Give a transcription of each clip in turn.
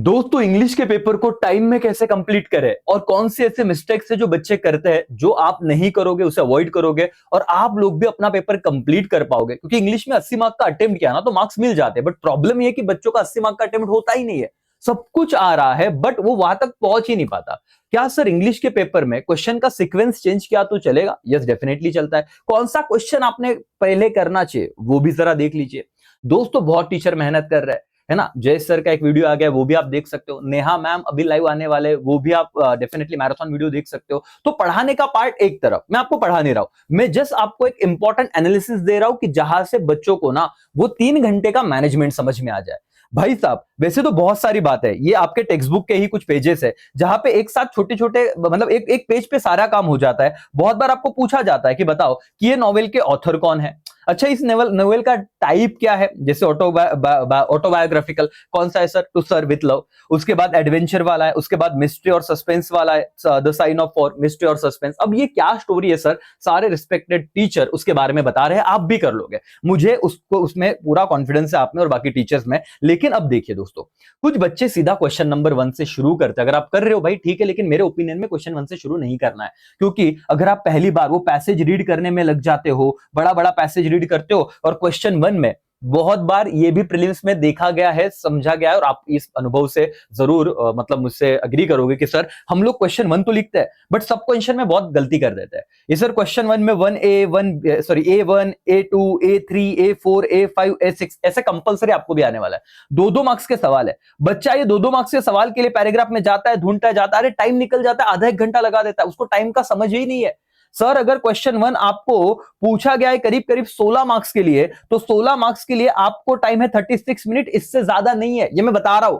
दोस्तों इंग्लिश के पेपर को टाइम में कैसे कंप्लीट करें और कौन से ऐसे मिस्टेक्स है जो बच्चे करते हैं जो आप नहीं करोगे उसे अवॉइड करोगे और आप लोग भी अपना पेपर कंप्लीट कर पाओगे। क्योंकि इंग्लिश में 80 मार्क का अटेम्प्ट किया ना तो मार्क्स मिल जाते हैं, बट प्रॉब्लम यह है कि बच्चों का 80 मार्क का अटेम्प्ट होता ही नहीं है। सब कुछ आ रहा है बट वो वहां तक पहुंच ही नहीं पाता। क्या सर इंग्लिश के पेपर में क्वेश्चन का सीक्वेंस चेंज किया तो चलेगा? यस, डेफिनेटली चलता है। कौन सा क्वेश्चन आपने पहले करना चाहिए वो भी जरा देख लीजिए। दोस्तों बहुत टीचर मेहनत कर रहे हैं, है ना। जय सर का एक वीडियो आ गया, वो भी आप देख सकते हो। नेहा मैम अभी लाइव आने वाले, वो भी आप डेफिनेटली मैराथन वीडियो देख सकते हो। तो पढ़ाने का पार्ट एक तरफ, मैं आपको पढ़ा नहीं रहा हूं, मैं जस्ट आपको एक इंपॉर्टेंट एनालिसिस दे रहा हूं कि जहां से बच्चों को ना वो 3 घंटे का मैनेजमेंट समझ में आ जाए। भाई साहब वैसे तो बहुत सारी बात है, ये आपके टेक्स्ट बुक के ही कुछ पेजेस है जहां पे एक साथ छोटे छोटे मतलब एक एक पेज पे सारा काम हो जाता है। बहुत बार आपको पूछा जाता है कि बताओ कि ये नॉवेल के ऑथर कौन है। अच्छा, इस नोवेल का टाइप क्या है, जैसे ऑटोबायोग्राफिकल कौन सा है sir, to serve with love. उसके बाद एडवेंचर वाला है, उसके बाद मिस्ट्री और सस्पेंस वाला है, the Sign of Four mystery और सस्पेंस। अब ये क्या स्टोरी है सर, सारे रिस्पेक्टेड टीचर उसके बारे में बता रहे हैं, आप भी कर लोगे, मुझे उसको उसमें पूरा कॉन्फिडेंस है आप में और बाकी टीचर्स में। लेकिन अब देखिए दोस्तों, कुछ बच्चे सीधा क्वेश्चन नंबर 1 से शुरू करते हैं। अगर आप कर रहे हो भाई ठीक है, लेकिन मेरे ओपिनियन में क्वेश्चन 1 से शुरू नहीं करना है। क्योंकि अगर आप पहली बार वो पैसेज रीड करने में लग जाते हो, बड़ा बड़ा पैसेज रीड करते हो, और क्वेश्चन 1 में बहुत बार ये भी प्रीलिम्स में देखा गया है, समझा गया है, और आप इस अनुभव से जरूर मतलब मुझसे अग्री करोगे कि सर हम लोग क्वेश्चन 1 तो लिखते हैं बट सब क्वेश्चन में बहुत गलती कर देते हैं। ये सर क्वेश्चन 1 में A1 A2 A3 A4 A5 A6 ऐसे कंपलसरी आपको भी आने वाला है। 2-2 मार्क्स के सवाल है। बच्चा ये 2-2 मार्क्स के सवाल के लिए पैराग्राफ में जाता है, ढूंढता जाता है, अरे टाइम निकल जाता है, आधा एक घंटा लगा देता है, उसको टाइम का समझ ही नहीं है। सर अगर क्वेश्चन 1 आपको पूछा गया है करीब करीब 16 मार्क्स के लिए, तो 16 मार्क्स के लिए आपको टाइम है 36 मिनट, इससे ज्यादा नहीं है, ये मैं बता रहा हूं।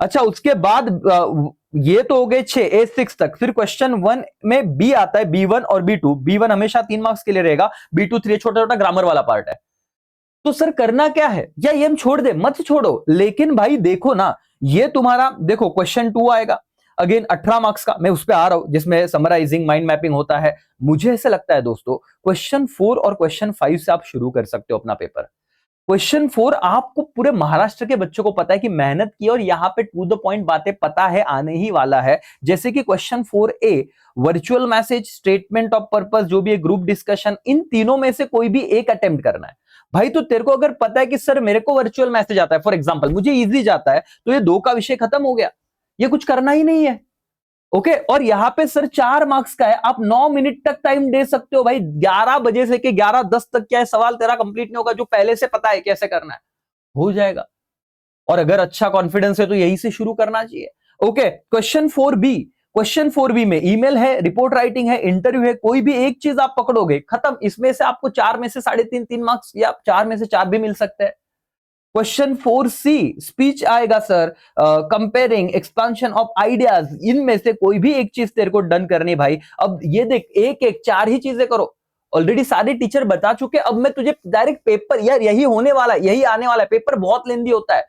अच्छा, उसके बाद ये तो हो गए 6 A6 तक। फिर क्वेश्चन 1 में बी आता है, B1 और B2। B1 हमेशा 3 मार्क्स के लिए रहेगा, B2 3 छोटा छोटा ग्रामर वाला पार्ट है। तो सर करना क्या है, या ये हम छोड़ दे? मत छोड़ो, लेकिन भाई देखो ना, ये तुम्हारा देखो क्वेश्चन 2 आएगा अगेन 18 मार्क्स का, मैं उस पर आ रहा हूं, जिसमें समराइजिंग माइंड मैपिंग होता है। मुझे ऐसा लगता है दोस्तों क्वेश्चन 4 और क्वेश्चन 5 से आप शुरू कर सकते हो अपना पेपर। क्वेश्चन 4 आपको पूरे महाराष्ट्र के बच्चों को पता है कि मेहनत की और यहां पे टू द पॉइंट बातें पता है, आने ही वाला है। जैसे कि question 4A virtual message, statement of purpose, जो भी है ग्रुप डिस्कशन, इन तीनों में से कोई भी एक अटेम्प्ट करना है। भाई तो तेरे को अगर पता है कि सर मेरे को वर्चुअल मैसेज आता है, फॉर एग्जांपल मुझे इजी जाता है, तो ये 2 का विषय खत्म हो गया, ये कुछ करना ही नहीं है। ओके, और यहां पे सर 4 मार्क्स का है, आप 9 मिनट तक टाइम दे सकते हो भाई। 11 बजे से के 11:10 तक क्या है, सवाल तेरा कंप्लीट नहीं होगा, जो पहले से पता है कैसे करना है, हो जाएगा। और अगर अच्छा कॉन्फिडेंस है तो यही से शुरू करना चाहिए। ओके, क्वेश्चन 4B में ईमेल है, रिपोर्ट राइटिंग है, इंटरव्यू है, कोई भी एक चीज आप पकड़ोगे खत्म। इसमें से आपको 4 में से 3.5 मार्क्स या 4 में से 4 भी मिल सकते हैं। क्वेश्चन 4C स्पीच आएगा sir, comparing, expansion of ideas, इनमें से कोई भी एक चीज तेरे को डन करनी भाई। अब ये देख, एक एक 4 ही चीजें करो, ऑलरेडी सारे टीचर बता चुके। अब मैं तुझे डायरेक्ट पेपर, यार यही होने वाला है, यही आने वाला है, पेपर बहुत लेंदी होता है।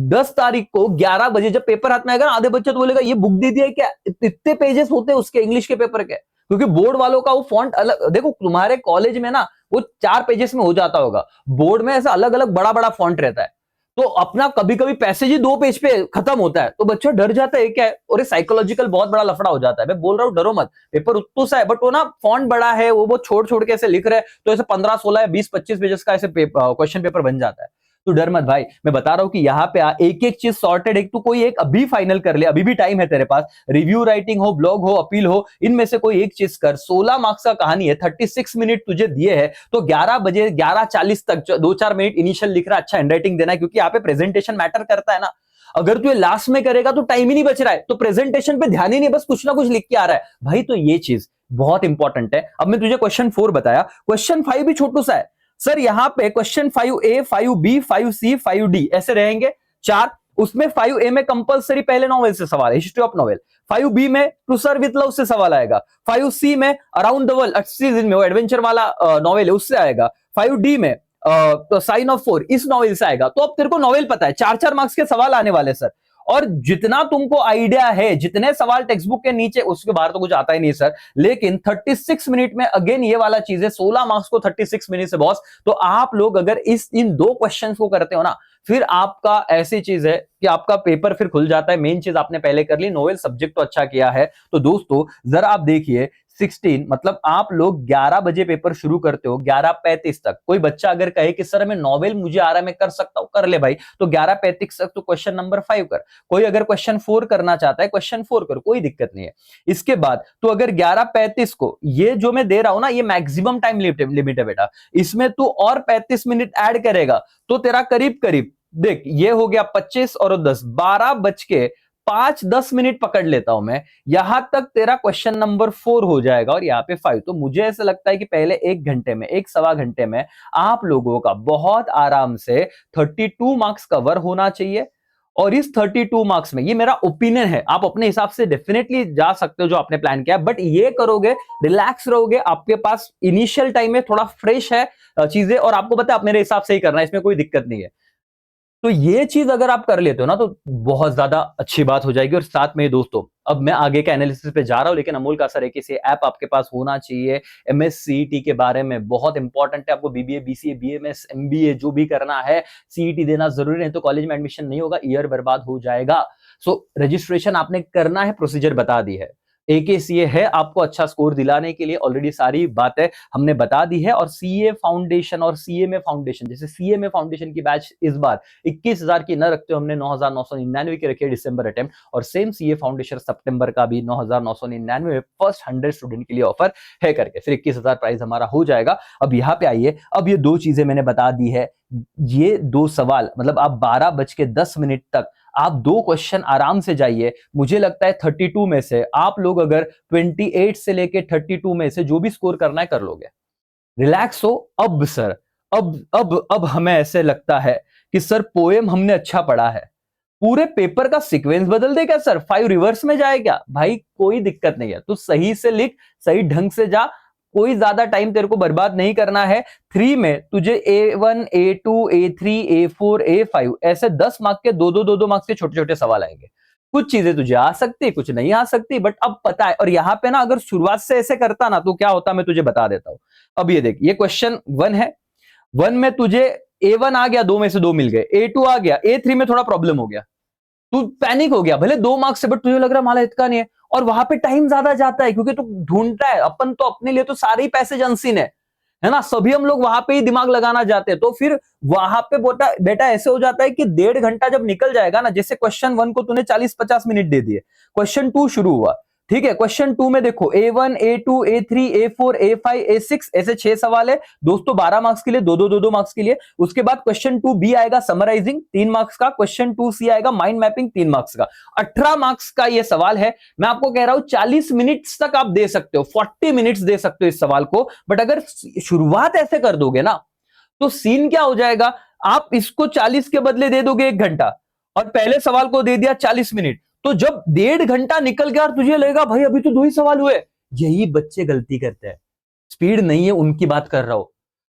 10 तारीख को 11 बजे जब पेपर हाथ में आएगा, आधे बच्चे तो बोलेगा ये बुक दे दिया है क्या, इतने पेजेस होते हैं उसके इंग्लिश के पेपर के। क्योंकि बोर्ड वालों का वो फॉन्ट अलग, देखो तुम्हारे कॉलेज में ना वो 4 पेजेस में हो जाता होगा, बोर्ड में ऐसा अलग अलग बड़ा बड़ा फॉन्ट रहता है। तो अपना कभी कभी पैसेज ही 2 पेज पे खत्म होता है, तो बच्चा डर जाता है क्या है, और ये साइकोलॉजिकल बहुत बड़ा लफड़ा हो जाता है। मैं बोल रहा हूँ डरो मत, पेपर उत्तू सा है बट वो ना फॉन्ट बड़ा है, वो छोड़ छोड़ के ऐसे लिख रहे हैं, तो ऐसे 15-16 या 20-25 पेजेस का ऐसे क्वेश्चन पेपर बन जाता है। तो डर मत भाई, मैं बता रहा हूं कि यहाँ पे एक एक चीज सॉर्टेड, एक तो कोई एक अभी फाइनल कर ले, अभी भी टाइम है तेरे पास। रिव्यू राइटिंग हो, ब्लॉग हो, अपील हो, इनमें से कोई एक चीज कर। 16 मार्क्स का कहानी है, 36 मिनट तुझे दिए है, तो 11 बजे 11:40 तक 2-4 मिनट इनिशियल लिख रहा है, अच्छा हैंडराइटिंग देना है, क्योंकि यहाँ पे प्रेजेंटेशन मैटर करता है ना। अगर तू ये लास्ट में करेगा तो टाइम ही नहीं बच रहा है, तो प्रेजेंटेशन पे ध्यान ही नहीं, बस कुछ ना कुछ लिख के आ रहा है भाई। तो ये चीज बहुत इंपॉर्टेंट है। अब मैं तुझे क्वेश्चन 4 बताया, क्वेश्चन 5 भी छोटू सा है सर। यहां पे question 5A 5B 5C 5D ऐसे रहेंगे 4। उसमें 5A में कंपलसरी पहले नॉवेल से सवाल है, हिस्ट्री ऑफ नॉवेल। 5B में टू सर्व विथ लव से सवाल आएगा। 5C में अराउंड द वर्ल्ड 80 दिन में वो एडवेंचर वाला नॉवेल है, उससे आएगा। 5D में तो साइन ऑफ 4 इस नॉवेल से आएगा। तो अब तेरे को नॉवेल पता है, 4-4 मार्क्स के सवाल आने वाले सर। और जितना तुमको आइडिया है, जितने सवाल टेक्स्ट बुक के नीचे, उसके बाहर तो कुछ आता ही नहीं सर। लेकिन 36 मिनट में अगेन ये वाला चीज है, 16 मार्क्स को 36 मिनट से बॉस। तो आप लोग अगर इन दो क्वेश्चन को करते हो ना, फिर आपका ऐसी चीज है कि आपका पेपर फिर खुल जाता है। मेन चीज आपने पहले कर ली, नोवेल सब्जेक्ट तो अच्छा किया है। तो दोस्तों जरा आप देखिए 16 मतलब आप लोग 11 बजे पेपर शुरू करते हो, 11:35 तक। कोई बच्चा अगर कहे कि सर मैं नॉवेल मुझे आ रहा है, मैं कर सकता हूं, कर ले भाई। तो 11:35 तक तो क्वेश्चन नंबर 5 कर। कोई अगर क्वेश्चन 4 करना चाहता है, क्वेश्चन 4 कर, कोई दिक्कत नहीं है। इसके बाद तो अगर 11:35 को ये जो मैं दे रहा हूं ना, ये मैक्सिमम टाइम लिमिट है बेटा, इसमें तू और 35 मिनट ऐड करेगा तो तेरा करीब करीब देख, ये हो गया 25 और 10, 12:05-10 पकड़ लेता हूं मैं, यहां तक तेरा क्वेश्चन नंबर 4 हो जाएगा और यहाँ पे 5। तो मुझे ऐसा लगता है कि पहले 1 घंटे में, 1-1.25 घंटे में आप लोगों का बहुत आराम से 32 मार्क्स कवर होना चाहिए। और इस 32 मार्क्स में, ये मेरा ओपिनियन है, आप अपने हिसाब से डेफिनेटली जा सकते हो जो आपने प्लान किया, बट ये करोगे, रिलैक्स रहोगे, आपके पास इनिशियल टाइम में थोड़ा फ्रेश है चीजें, और आपको पता है आप मेरे हिसाब से ही करना है, इसमें कोई दिक्कत नहीं है। तो ये चीज अगर आप कर लेते हो ना, तो बहुत ज्यादा अच्छी बात हो जाएगी। और साथ में दोस्तों, अब मैं आगे के एनालिसिस पे जा रहा हूं, लेकिन अमूल का सर एक ऐप आपके पास होना चाहिए एमएस सीईटी के बारे में, बहुत इंपॉर्टेंट है। आपको बीबीए, बीसीए, बीएमएस, एमबीए जो भी करना है, सीईटी देना जरूरी है, तो कॉलेज में एडमिशन नहीं होगा, ईयर बर्बाद हो जाएगा। सो रजिस्ट्रेशन आपने करना है, प्रोसीजर बता दी है। एकेसीए है आपको अच्छा स्कोर दिलाने के लिए, ऑलरेडी सारी बातें हमने बता दी है। और सीए फाउंडेशन और सीए में फाउंडेशन, जैसे सीए में फाउंडेशन की बैच इस बार 21,000 की न रखते हो, हमने 9,999 की रखी है डिसेंबर अटेम्प्ट, और सेम सीए फाउंडेशन सितंबर का भी 9,999 फर्स्ट 100 स्टूडेंट के लिए ऑफर है करके, फिर 21,000 प्राइस हमारा हो जाएगा। अब यहाँ पे आइए, अब ये दो चीजें मैंने बता दी है, ये दो सवाल मतलब आप 12:10 तक आप दो क्वेश्चन आराम से जाइए। मुझे लगता है 32 में से आप लोग अगर 28 से लेके 32 में से जो भी स्कोर करना है कर लोगे। रिलैक्स हो। अब सर, अब हमें ऐसे लगता है कि सर पोएम हमने अच्छा पढ़ा है, पूरे पेपर का सीक्वेंस बदल दे क्या सर, 5 रिवर्स में जाए क्या? भाई कोई दिक्कत नहीं है, तू सही से लिख, सही ढंग से जा, कोई ज्यादा टाइम तेरे को बर्बाद नहीं करना है। 3 में तुझे A1, A2, A3, A4, A5 ऐसे 10 मार्क्स के 2-2 मार्क्स के छोटे छोटे सवाल आएंगे। कुछ चीजें तुझे आ सकती, कुछ नहीं आ सकती, बट अब पता है। और यहां पे ना अगर शुरुआत से ऐसे करता ना तो क्या होता मैं तुझे बता देता हूं। अब ये देख, ये क्वेश्चन 1 है, 1 में तुझे A1 आ गया, 2 में से 2 मिल गए, A2 आ गया, A3 में थोड़ा प्रॉब्लम हो गया, तू पैनिक हो गया, भले 2 मार्क्स से, बट तुझे लग रहा माला इतना नहीं है। और वहां पे टाइम ज्यादा जाता है क्योंकि तू ढूंढता है, अपन तो अपने लिए तो सारे ही पैसेज अनसीन है ना, सभी हम लोग वहां पे ही दिमाग लगाना चाहते हैं। तो फिर वहां पे बेटा ऐसे हो जाता है कि 1.5 घंटा जब निकल जाएगा ना, जैसे क्वेश्चन 1 को तूने 40-50 मिनट दे दिए, क्वेश्चन 2 शुरू हुआ, ठीक है, क्वेश्चन 2 में देखो A1, A2, A3, A4, A5, A6 ऐसे 6 सवाल है दोस्तों, 12 मार्क्स के लिए, 2-2 मार्क्स के लिए। उसके बाद क्वेश्चन 2 बी आएगा समराइजिंग 3 मार्क्स का, क्वेश्चन 2 सी आएगा माइंड मैपिंग 3 मार्क्स का, 18 मार्क्स का ये सवाल है। मैं आपको कह रहा हूं 40 मिनट्स तक आप दे सकते हो, 40 मिनट्स दे सकते हो इस सवाल को, बट अगर शुरुआत ऐसे कर दोगे ना तो सीन क्या हो जाएगा, आप इसको 40 के बदले दे दोगे 1 घंटा, और पहले सवाल को दे दिया 40 मिनट, तो जब 1.5 घंटा निकल गया और तुझे लगेगा भाई अभी तो 2 ही सवाल हुए। यही बच्चे गलती करते हैं, स्पीड नहीं है उनकी बात कर रहा हूं,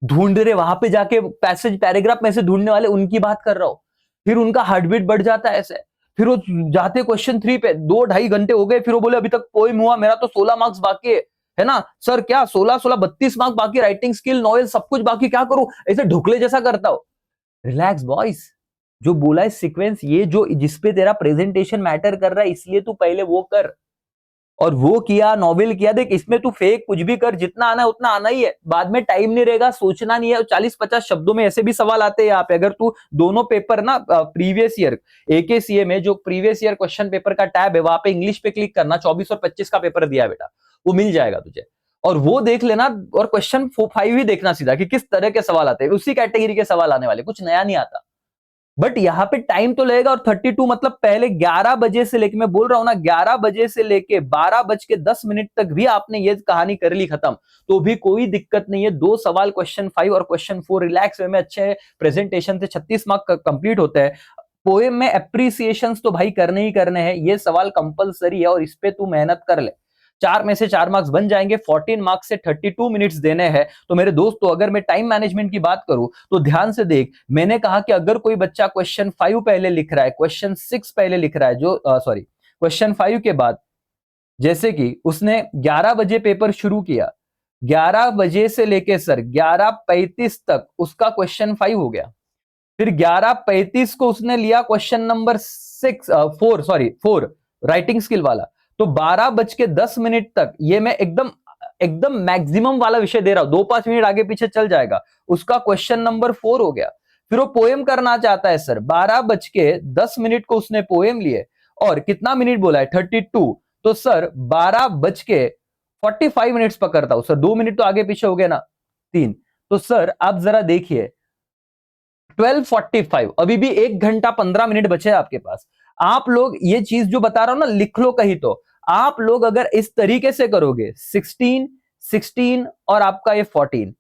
ढूंढ रहे वहां पे जाके पैसेज पैराग्राफ में से ढूंढने वाले उनकी बात कर रहा हूं। फिर उनका हार्ट बीट बढ़ जाता है ऐसे, फिर वो जाते क्वेश्चन 3 पे 2-2.5 घंटे हो गए, फिर वो बोले अभी तक पोएम हुआ, मेरा तो 16 मार्क्स बाकी है ना सर, क्या 16-16 32 मार्क्स बाकी, राइटिंग स्किल, नॉलेज सब कुछ बाकी, क्या करूं? ऐसे ढुकले जैसा करता हो। रिलैक्स बॉयज, जो बोला है सीक्वेंस, ये जो जिसपे तेरा प्रेजेंटेशन मैटर कर रहा है, इसलिए तू पहले वो कर, और वो किया, नॉवेल किया। देख इसमें तू फेक कुछ भी कर, जितना आना है उतना आना ही है, बाद में टाइम नहीं रहेगा, सोचना नहीं है। 40-50 शब्दों में ऐसे भी सवाल आते हैं यहाँ पे, अगर तू दोनों पेपर ना प्रीवियस ईयर एकेसीए में जो प्रीवियस ईयर क्वेश्चन पेपर का टैब है, वहां पे इंग्लिश पे क्लिक करना, 24 और 25 का पेपर दिया है बेटा, वो मिल जाएगा तुझे, और वो देख लेना, और क्वेश्चन 5 ही देखना सीधा कि किस तरह के सवाल आते हैं, उसी कैटेगरी के सवाल आने वाले, कुछ नया नहीं आता। बट यहां पे टाइम तो लगेगा, और 32 मतलब पहले 11 बजे से लेके, मैं बोल रहा हूं ना 11 बजे से लेके 12:10 तक भी आपने ये कहानी कर ली खत्म, तो भी कोई दिक्कत नहीं है। 2 सवाल क्वेश्चन 5 और क्वेश्चन 4 रिलैक्स वे में अच्छे प्रेजेंटेशन से 36 मार्क कंप्लीट होते हैं। पोएम में एप्रिसिएशंस तो भाई करने ही करने हैं, ये सवाल कंपलसरी है और इस पे तू मेहनत कर ले। 4 में से 4 मार्क्स बन जाएंगे, 14 मार्क्स से 32 मिनट्स देने हैं। तो मेरे दोस्तों अगर मैं टाइम मैनेजमेंट की बात करूं तो ध्यान से देख, मैंने कहा कि अगर कोई बच्चा क्वेश्चन 5 पहले लिख रहा है, क्वेश्चन 6 पहले लिख रहा है, जो सॉरी क्वेश्चन 5 के बाद, जैसे कि उसने 11 बजे पेपर शुरू किया, 11 बजे से लेके सर 11:35 तक उसका क्वेश्चन 5 हो गया। फिर 11:35 को उसने लिया क्वेश्चन नंबर 4 राइटिंग स्किल वाला। तो 12:10 तक, ये मैं एकदम एकदम मैक्सिमम वाला विषय दे रहा हूं, 2-5 मिनट आगे पीछे चल जाएगा, उसका क्वेश्चन नंबर 4 हो गया। फिर वो पोएम करना चाहता है सर, 12:10 को उसने पोएम लिए और कितना मिनट बोला है 32, तो सर 12:45 पकड़ता हूं सर, 2 मिनट तो आगे पीछे हो गया ना, 3। तो सर आप जरा देखिए 12:45, अभी भी 1 घंटा 15 मिनट बचे हैं आपके पास। आप लोग ये चीज जो बता रहा हूं ना, लिख लो कहीं तो। आप लोग अगर इस तरीके से करोगे 16, 16 और आपका ये 14,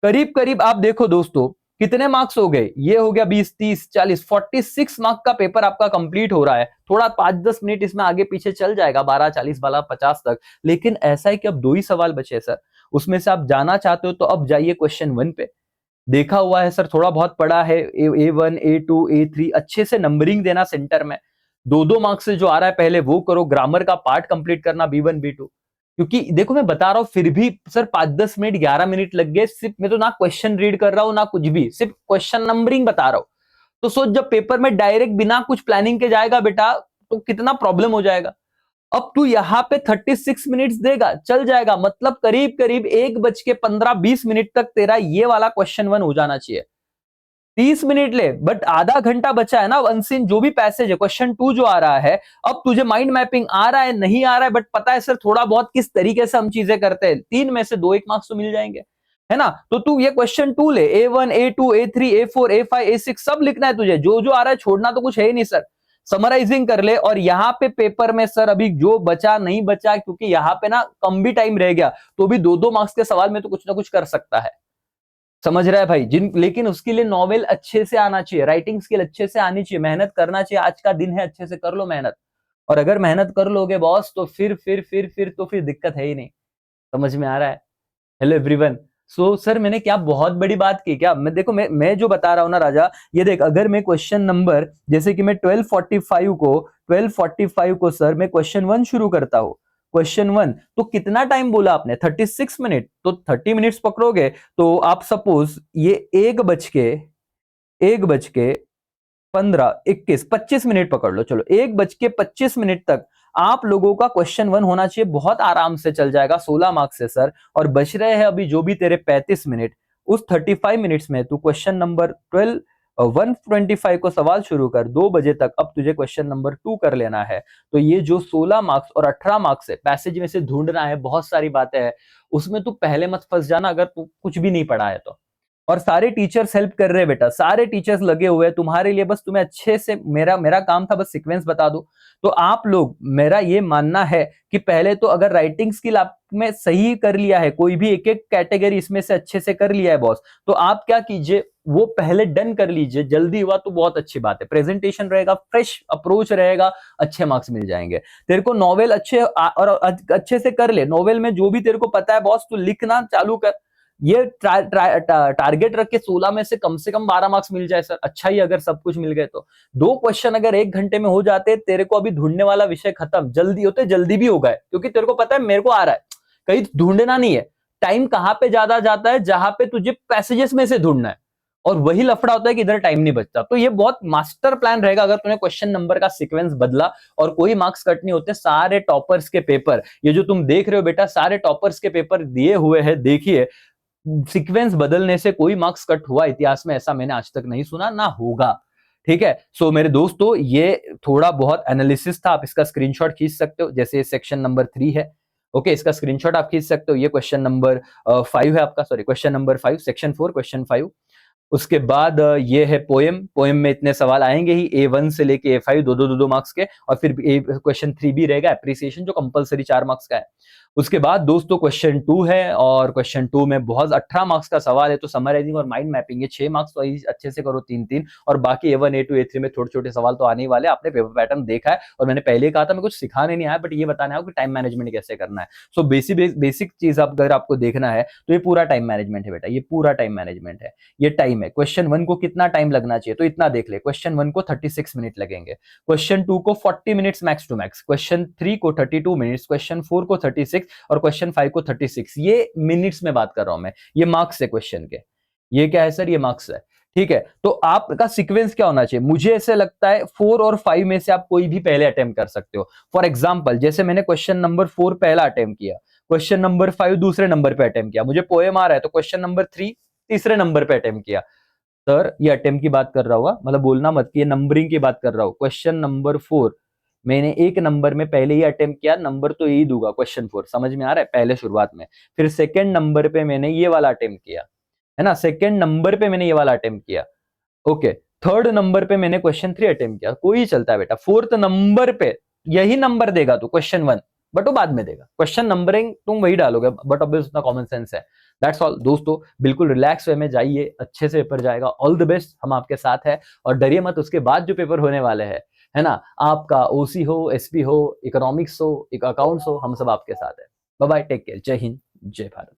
करीब करीब आप देखो दोस्तों कितने मार्क्स हो गए, ये हो गया 20, 30, 40, 46 मार्क्स का पेपर आपका कंप्लीट हो रहा है। थोड़ा 5-10 मिनट इसमें आगे पीछे चल जाएगा, 12, 40 वाला 50 तक, लेकिन ऐसा है कि अब 2 ही सवाल बचे सर, उसमें से आप जाना चाहते हो तो अब जाइए क्वेश्चन 1 पे। देखा हुआ है सर, थोड़ा बहुत पढ़ा है, A1, A2, A3, अच्छे से नंबरिंग देना सेंटर में, 2-2 मार्क्स से जो आ रहा है पहले वो करो, ग्रामर का पार्ट कंप्लीट करना B1, B2। क्योंकि देखो मैं बता रहा हूं, फिर भी सर 5-10 मिनट 11 मिनट लग गए, सिर्फ मैं तो ना क्वेश्चन रीड कर रहा हूं ना कुछ भी, सिर्फ क्वेश्चन नंबरिंग बता रहा हूं। तो सोच जब पेपर में डायरेक्ट बिना कुछ प्लानिंग के जाएगा बेटा, तो कितना प्रॉब्लम हो जाएगा। अब तू यहां पे 36 मिनट्स देगा, चल जाएगा, मतलब करीब करीब 1:15-20 तक तेरा ये वाला क्वेश्चन 1 हो जाना चाहिए। 30 मिनट ले, बट आधा घंटा बचा है ना, अनसीन जो भी पैसेज है, क्वेश्चन 2 जो आ रहा है, अब तुझे माइंड मैपिंग आ रहा है नहीं आ रहा है, बट पता है सर थोड़ा बहुत किस तरीके से हम चीजें करते हैं, 3 में से 2 1 मार्क्स तो मिल जाएंगे, है ना। तो तू ये क्वेश्चन 2 ले, A1, A2, A3, A4, A5, A6 सब लिखना है तुझे, जो जो आ रहा है, छोड़ना तो कुछ है ही नहीं सर। समराइजिंग कर ले, और यहाँ पे पेपर में सर अभी जो बचा नहीं बचा, क्योंकि यहाँ पे ना कम भी टाइम रह गया, तो भी 2-2 मार्क्स के सवाल में तो कुछ ना कुछ कर सकता है, समझ रहा है भाई लेकिन उसके लिए नॉवेल अच्छे से आना चाहिए, राइटिंग स्किल अच्छे से आनी चाहिए, मेहनत करना चाहिए, आज का दिन है, अच्छे से कर लो मेहनत। और अगर मेहनत कर लोगे बॉस, तो फिर दिक्कत है ही नहीं, समझ में आ रहा है। Hello everyone. सो सर मैंने क्या बहुत बड़ी बात की क्या, मैं देखो मैं जो बता रहा हूं ना राजा, ये देख, अगर मैं क्वेश्चन नंबर, जैसे कि मैं 12:45 को सर मैं क्वेश्चन 1 शुरू करता हूं, क्वेश्चन 1, तो कितना टाइम बोला आपने 36 मिनट, तो 30 मिनट्स पकड़ोगे, तो आप सपोज ये 1:15, 21, 25 मिनट पकड़ लो, चलो 1:25 तक आप लोगों का क्वेश्चन 1 होना चाहिए, बहुत आराम से चल जाएगा 16 मार्क्स से सर। और बच रहे हैं अभी जो भी तेरे 35 मिनट, उस 35 मिनट्स में तू क्वेश्चन नंबर 125 को सवाल शुरू कर, 2 बजे तक अब तुझे क्वेश्चन नंबर 2 कर लेना है। तो ये जो 16 मार्क्स और 18 मार्क्स है, पैसेज में से ढूंढना है, बहुत सारी बातें हैं उसमें, तू पहले मत फंस जाना अगर तू कुछ भी नहीं पढ़ा है तो। और सारे टीचर्स हेल्प कर रहे हैं बेटा, सारे टीचर्स लगे हुए हैं तुम्हारे लिए, बस तुम्हें अच्छे से, मेरा काम था बस सीक्वेंस बता दो। तो आप लोग, मेरा ये मानना है कि पहले तो अगर राइटिंग स्किल आप में सही कर लिया है, कोई भी एक एक कैटेगरी इसमें से अच्छे से कर लिया है बॉस, तो आप क्या कीजिए, वो पहले डन कर लीजिए, जल्दी हुआ तो बहुत अच्छी बात है, प्रेजेंटेशन रहेगा, फ्रेश अप्रोच रहेगा, अच्छे मार्क्स मिल जाएंगे। तेरे को नॉवेल और अच्छे से कर ले, नॉवेल में जो भी तेरे को पता है बॉस, तू लिखना चालू कर, ये टारगेट रख के 16 में से कम 12 मार्क्स मिल जाए सर, अच्छा ही अगर सब कुछ मिल गए तो। 2 क्वेश्चन अगर 1 घंटे में हो जाते, तेरे को अभी ढूंढने वाला विषय खत्म, जल्दी होते जल्दी भी हो गए, क्योंकि तेरे को पता है मेरे को आ रहा है, कहीं ढूंढना नहीं है। टाइम कहां पे ज्यादा जाता है, जहां पे तुझे पैसेजेस में से ढूंढना है, और वही लफड़ा होता है कि इधर टाइम नहीं बचता। तो ये बहुत मास्टर प्लान रहेगा अगर तूने क्वेश्चन नंबर का सीक्वेंस बदला, और कोई मार्क्स कट नहीं होते। सारे टॉपर्स के पेपर, ये जो तुम देख रहे हो बेटा, सारे टॉपर्स के पेपर दिए हुए हैं, देखिए सीक्वेंस बदलने से कोई मार्क्स कट हुआ इतिहास में, ऐसा मैंने आज तक नहीं सुना, ना होगा। ठीक है, सो मेरे दोस्तों ये थोड़ा बहुत एनालिसिस था, आप इसका स्क्रीनशॉट खींच सकते हो, जैसे सेक्शन नंबर 3 है, ओके, इसका स्क्रीनशॉट आप खींच सकते हो। ये क्वेश्चन नंबर 5 है आपका, sorry question number 5, section 4 question 5। उसके बाद ये है पोएम में इतने सवाल आएंगे ही, A1 से लेके A5 दो मार्क्स के, और फिर क्वेश्चन 3 भी रहेगा एप्रिसिएशन, जो कंपलसरी 4 मार्क्स का है। उसके बाद दोस्तों क्वेश्चन 2 है, और क्वेश्चन 2 में बहुत 18 मार्क्स का सवाल है, तो समराइजिंग और माइंड मैपिंग, ये 6 मार्क्स तो अच्छे से करो 3-3, और बाकी A1 A2 A3 में छोटे छोटे सवाल तो आने ही वाले। आपने पेपर पैटर्न देखा है, और मैंने पहले कहा था मैं कुछ सिखाने नहीं आया, बट ये बताने आया कि टाइम मैनेजमेंट कैसे करना है। सो बेसिक चीज अगर आपको देखना है तो ये पूरा टाइम मैनेजमेंट है बेटा, ये पूरा टाइम मैनेजमेंट है। ये टाइम है, क्वेश्चन 1 को कितना टाइम लगना चाहिए तो इतना देख ले, क्वेश्चन 1 को 36 मिनट लगेंगे, क्वेश्चन 2 को 40 minutes max to max, question 3 को 32 मिनट्स, क्वेश्चन 4 को 36, और क्वेश्चन 5 को 36। ये मिनट्स में बात कर रहा हूं मैं, ये मार्क्स है क्वेश्चन के। ये क्या है सर? ये मार्क्स है। ठीक है, तो आपका सीक्वेंस क्या होना चाहिए? मुझे ऐसे लगता है 4 और 5 में से आप कोई भी पहले अटेम्प्ट कर सकते हो। फॉर एग्जाम्पल, जैसे मैंने क्वेश्चन नंबर 4 पहला अटेम्प्ट किया, क्वेश्चन नंबर 5 दूसरे नंबर पे अटेम्प्ट किया, मुझे पोएम आ रहा है तो क्वेश्चन नंबर 3 तीसरे नंबर पे अटेम्प्ट किया। सर ये अटेम्प्ट की बात कर रहा हुआ, मतलब बोलना मत कि ये नंबरिंग की बात कर रहा हूं। क्वेश्चन नंबर 4 मैंने एक नंबर में पहले ही अटेम्प्ट किया, नंबर तो यही दूंगा क्वेश्चन 4, समझ में आ रहा है? पहले शुरुआत में। फिर सेकंड नंबर पे मैंने ये वाला अटेम्प्ट किया, है ना, सेकंड नंबर पे मैंने ये वाला अटेम्प्ट किया। ओके, थर्ड नंबर पे मैंने क्वेश्चन 3 अटेम्प्ट किया, कोई चलता है बेटा। फोर्थ नंबर पे यही नंबर देगा तू क्वेश्चन 1, बट वो बाद में देगा। क्वेश्चन नंबरिंग तुम वही डालोगे, बट अब उतना कॉमन सेंस है। दैट्स ऑल दोस्तों, बिल्कुल रिलैक्स वे में जाइए, अच्छे से पेपर जाएगा। ऑल द बेस्ट, हम आपके साथ है, और डरिए मत उसके बाद जो पेपर होने वाले हैं, है ना, आपका ओसी हो, एसपी हो, इकोनॉमिक्स हो, अकाउंट्स हो, हम सब आपके साथ है। बाय बाय, टेक केयर, जय हिंद, जय भारत।